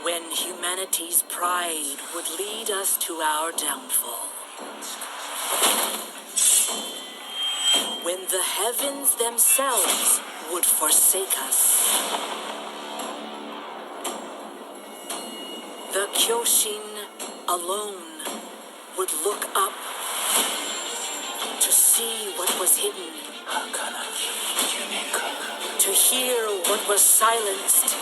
When humanity's pride would lead us to our downfall. When the heavens themselves would forsake us. The Kyoshin alone would look up to see what was hidden, to hear what was silenced.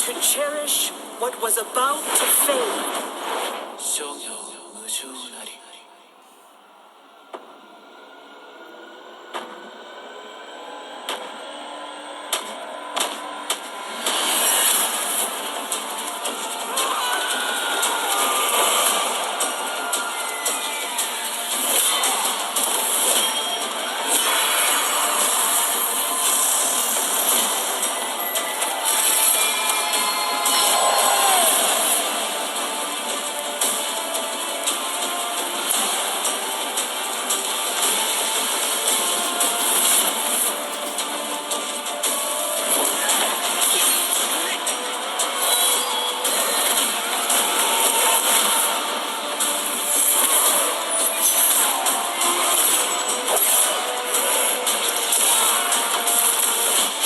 To cherish what was about to fade.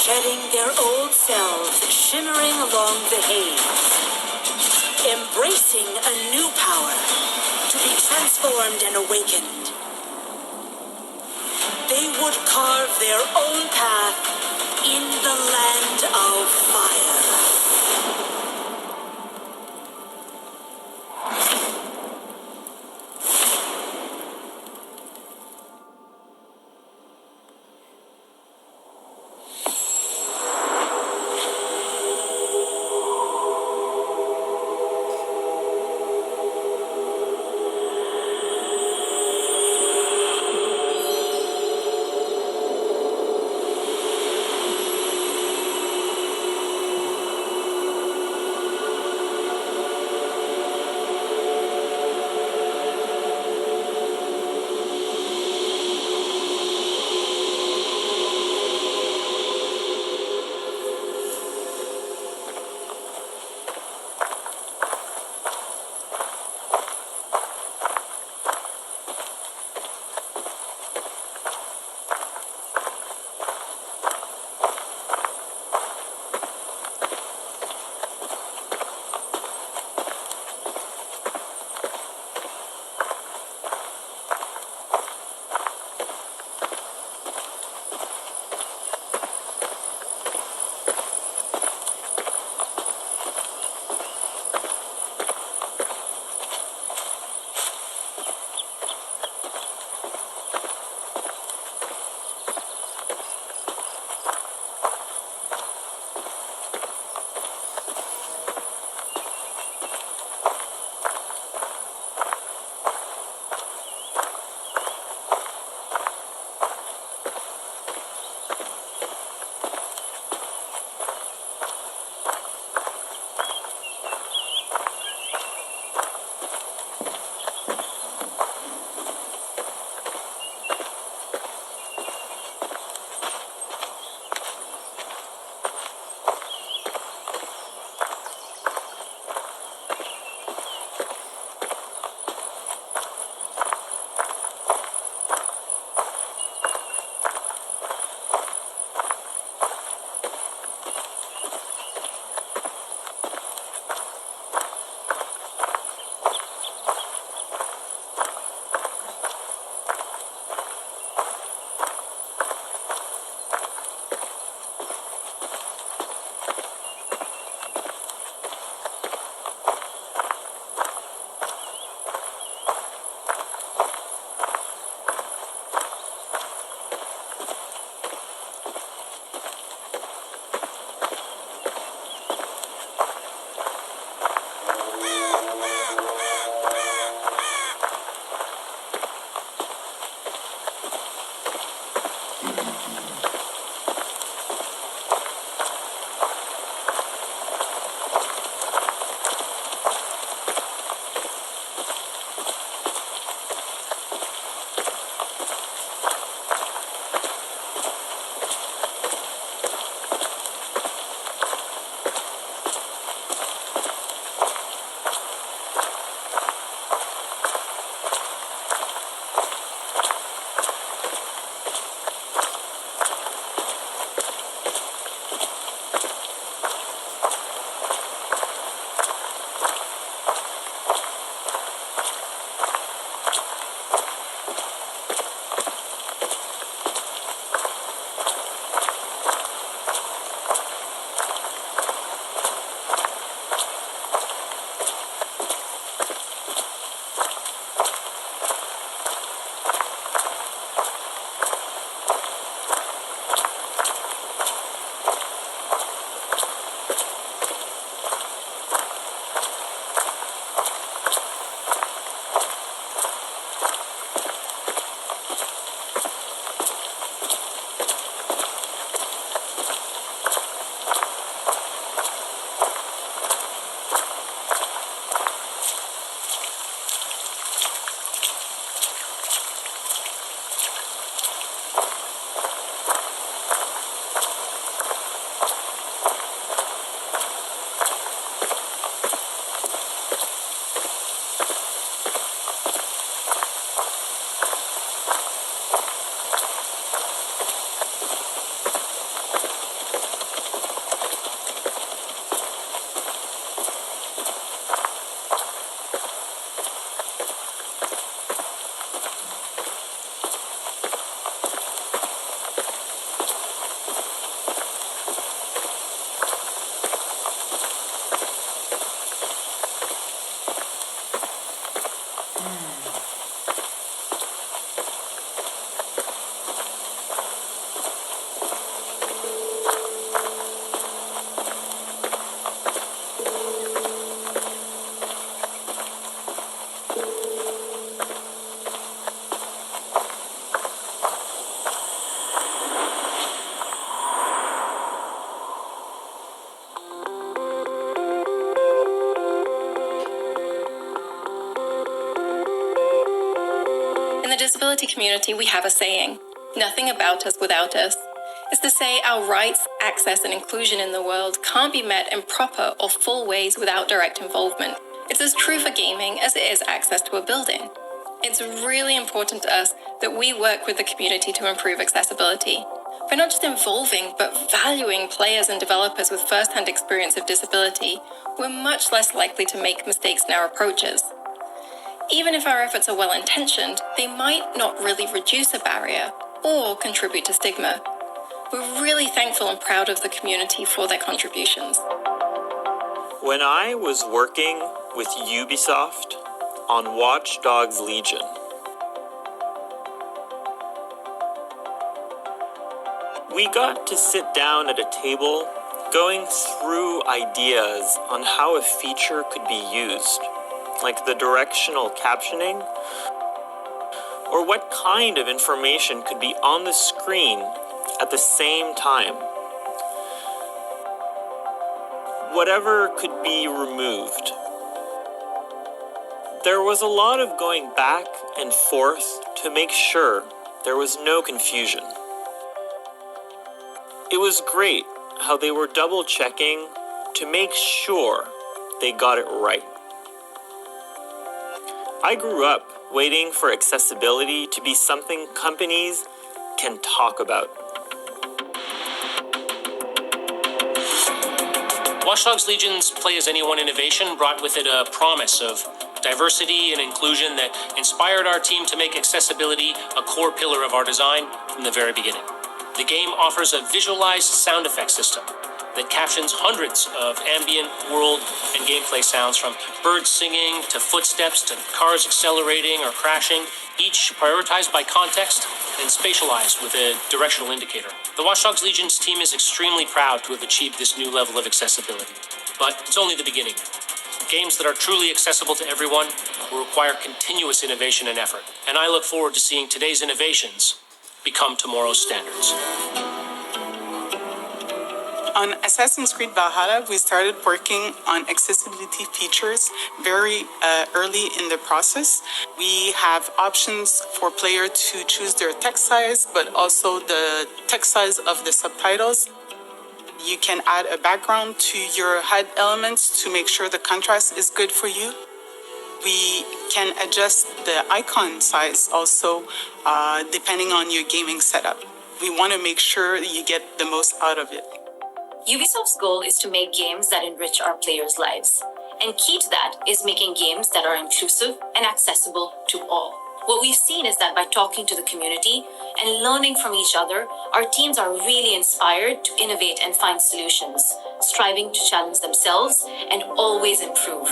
Shedding their old selves, shimmering along the haze, embracing a new power to be transformed and awakened. They would carve their own path in the land of fire. accessibility community, we have a saying, nothing about us without us. It's to say our rights, access, and inclusion in the world can't be met in proper or full ways without direct involvement. It's as true for gaming as it is access to a building. It's really important to us that we work with the community to improve accessibility. By not just involving, but valuing players and developers with first-hand experience of disability, we're much less likely to make mistakes in our approaches. Even if our efforts are well-intentioned, they might not really reduce a barrier or contribute to stigma. We're really thankful and proud of the community for their contributions. When I was working with Ubisoft on Watch Dogs Legion, we got to sit down at a table going through ideas on how a feature could be used, like the directional captioning, or what kind of information could be on the screen at the same time. Whatever could be removed. There was a lot of going back and forth to make sure there was no confusion. It was great how they were double checking to make sure they got it right. I grew up waiting for accessibility to be something companies can talk about. Watch Dogs Legion's Play As Anyone innovation brought with it a promise of diversity and inclusion that inspired our team to make accessibility a core pillar of our design from the very beginning. The game offers a visualized sound effect system that captions hundreds of ambient world and gameplay sounds, from birds singing to footsteps to cars accelerating or crashing, each prioritized by context and spatialized with a directional indicator. The Watch Dogs Legion's team is extremely proud to have achieved this new level of accessibility, but it's only the beginning. Games that are truly accessible to everyone will require continuous innovation and effort, and I look forward to seeing today's innovations become tomorrow's standards. On Assassin's Creed Valhalla, we started working on accessibility features very early in the process. We have options for player to choose their text size, but also the text size of the subtitles. You can add a background to your HUD elements to make sure the contrast is good for you. We can adjust the icon size also depending on your gaming setup. We want to make sure you get the most out of it. Ubisoft's goal is to make games that enrich our players' lives. And key to that is making games that are inclusive and accessible to all. What we've seen is that by talking to the community and learning from each other, our teams are really inspired to innovate and find solutions, striving to challenge themselves and always improve.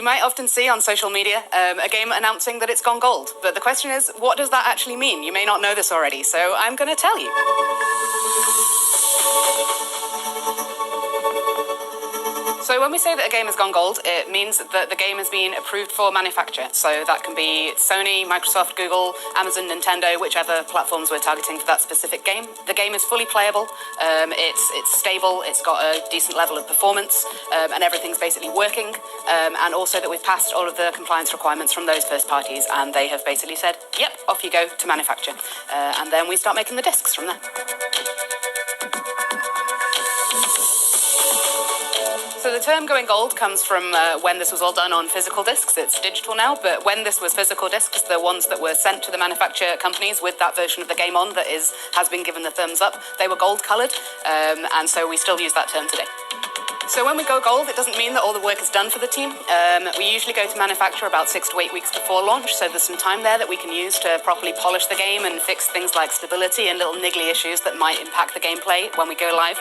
You might often see on social media a game announcing that it's gone gold, but the question is, what does that actually mean? You may not know this already, so I'm going to tell you. So when we say that a game has gone gold, it means that the game has been approved for manufacture. So that can be Sony, Microsoft, Google, Amazon, Nintendo, whichever platforms we're targeting for that specific game. The game is fully playable, it's stable, it's got a decent level of performance, and everything's basically working. And also that we've passed all of the compliance requirements from those first parties, and they have basically said, yep, off you go to manufacture. And then we start making the discs from there. So the term going gold comes from when this was all done on physical discs. It's digital now, but when this was physical discs, the ones that were sent to the manufacturer companies with that version of the game on that has been given the thumbs up, they were gold coloured, and so we still use that term today. So when we go gold, it doesn't mean that all the work is done for the team. We usually go to manufacture about 6 to 8 weeks before launch, so there's some time there that we can use to properly polish the game and fix things like stability and little niggly issues that might impact the gameplay when we go live.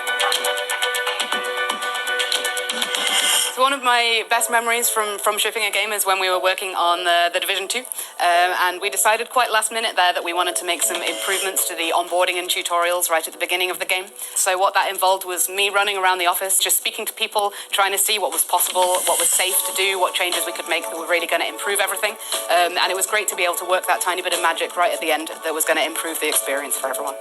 So one of my best memories from shipping a game is when we were working on the Division 2, and we decided quite last minute there that we wanted to make some improvements to the onboarding and tutorials right at the beginning of the game. So what that involved was me running around the office, just speaking to people, trying to see what was possible, what was safe to do, what changes we could make that were really going to improve everything. And it was great to be able to work that tiny bit of magic right at the end that was going to improve the experience for everyone.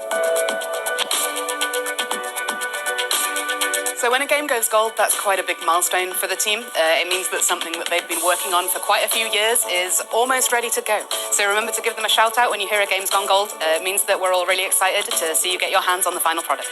So when a game goes gold, that's quite a big milestone for the team. It means that something that they've been working on for quite a few years is almost ready to go. So remember to give them a shout out when you hear a game's gone gold. It means that we're all really excited to see you get your hands on the final product.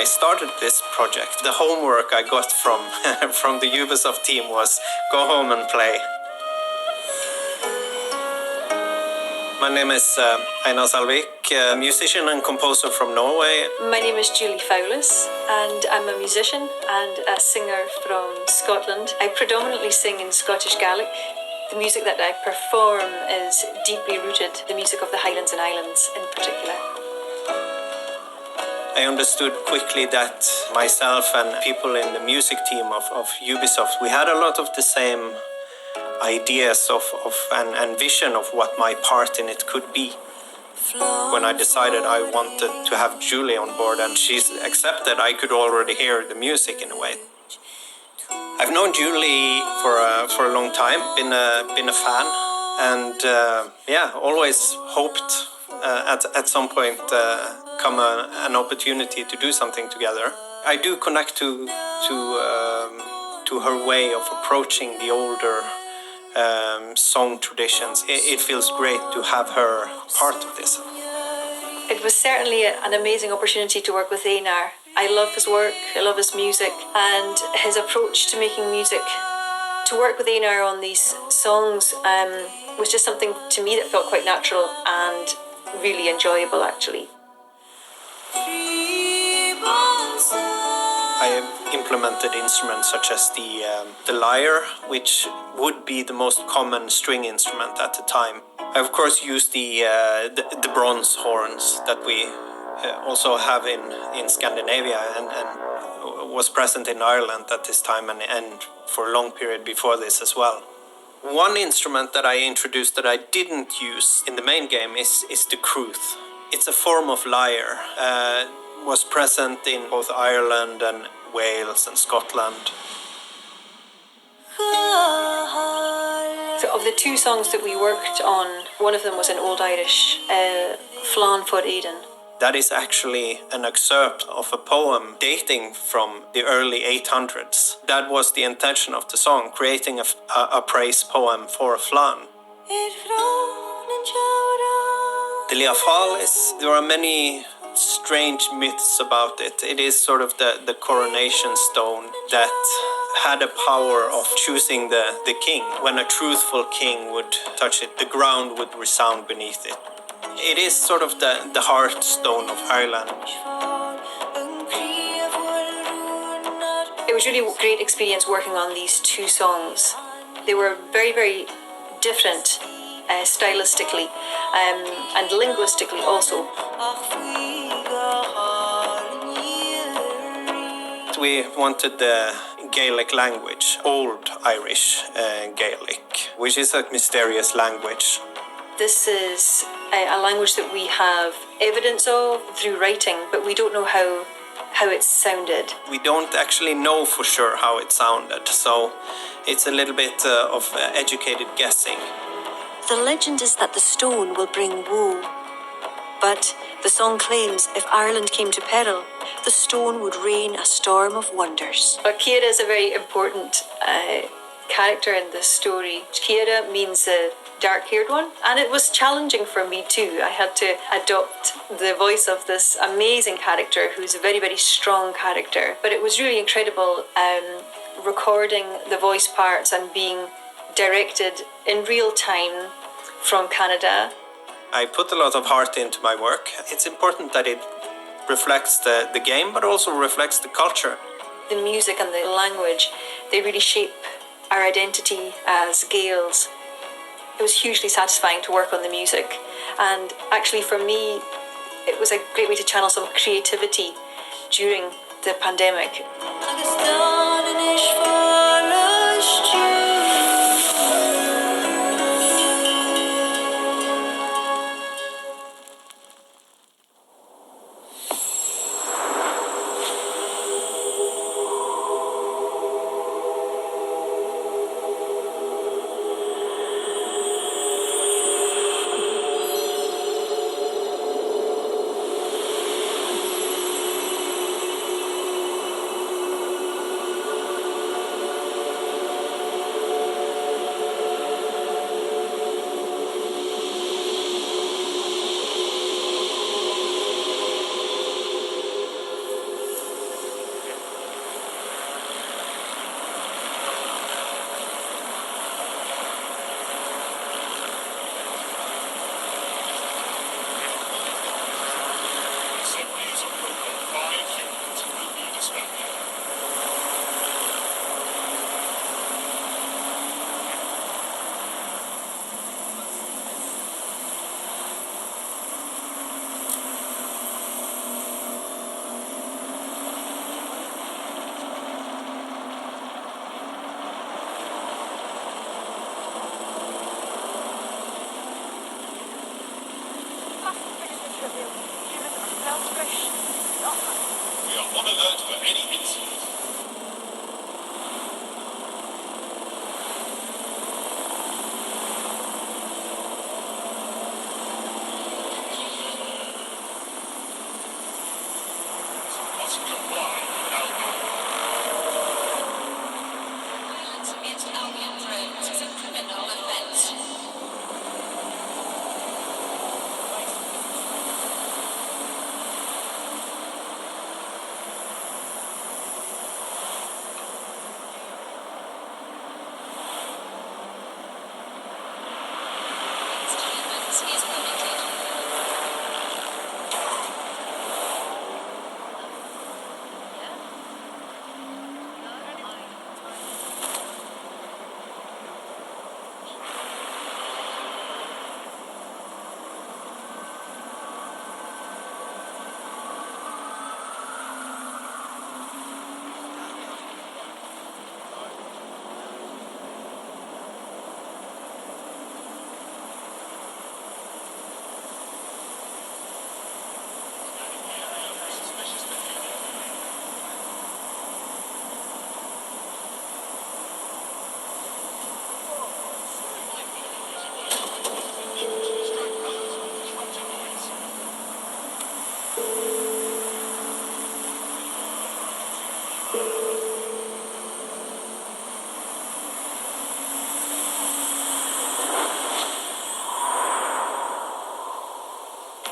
I started this project, the homework I got from, from the Ubisoft team was go home and play. My name is Einar Salvik, a musician and composer from Norway. My name is Julie Fowlis, and I'm a musician and a singer from Scotland. I predominantly sing in Scottish Gaelic. The music that I perform is deeply rooted, the music of the Highlands and Islands in particular. I understood quickly that myself and people in the music team of Ubisoft, we had a lot of the same ideas and vision of what my part in it could be. When I decided I wanted to have Julie on board and she's accepted, I could already hear the music in a way. I've known Julie for a long time, been a fan, and always hoped at some point come an opportunity to do something together. I do connect to her way of approaching the older song traditions. It feels great to have her part of this. It was certainly an amazing opportunity to work with Einar. I love his work, I love his music, and his approach to making music. To work with Einar on these songs was just something to me that felt quite natural and really enjoyable, actually. I have implemented instruments such as the lyre, which would be the most common string instrument at the time. I of course used the bronze horns that we also have in Scandinavia and was present in Ireland at this time and for a long period before this as well. One instrument that I introduced that I didn't use in the main game is the crwth. It's a form of lyre. Was present in both Ireland and Wales and Scotland. So of the two songs that we worked on, one of them was an Old Irish, Flan for Eden. That is actually an excerpt of a poem dating from the early 800s. That was the intention of the song, creating a praise poem for Flan. The Liafal there are many strange myths about it. It is sort of the coronation stone that had a power of choosing the king. When a truthful king would touch it, the ground would resound beneath it. It is sort of the heartstone of Ireland. It was really a great experience working on these two songs. They were very, very different stylistically and linguistically also. We wanted the Gaelic language, Old Irish Gaelic, which is a mysterious language. This is a language that we have evidence of through writing, but we don't know how it sounded. We don't actually know for sure how it sounded, so it's a little bit of educated guessing. The legend is that the stone will bring woe. But the song claims if Ireland came to peril, the stone would rain a storm of wonders. But Ciara is a very important character in this story. Ciara means the dark-haired one, and it was challenging for me too. I had to adopt the voice of this amazing character who's a very, very strong character. But it was really incredible recording the voice parts and being directed in real time from Canada. I put a lot of heart into my work. It's important that it reflects the game, but also reflects the culture. The music and the language, they really shape our identity as Gaels. It was hugely satisfying to work on the music. And actually for me, it was a great way to channel some creativity during the pandemic.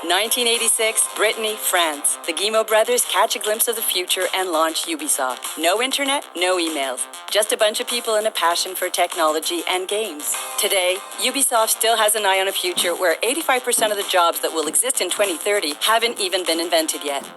1986, Brittany, France. The Guillemot brothers catch a glimpse of the future and launch Ubisoft. No internet, no emails. Just a bunch of people and a passion for technology and games. Today, Ubisoft still has an eye on a future where 85% of the jobs that will exist in 2030 haven't even been invented yet.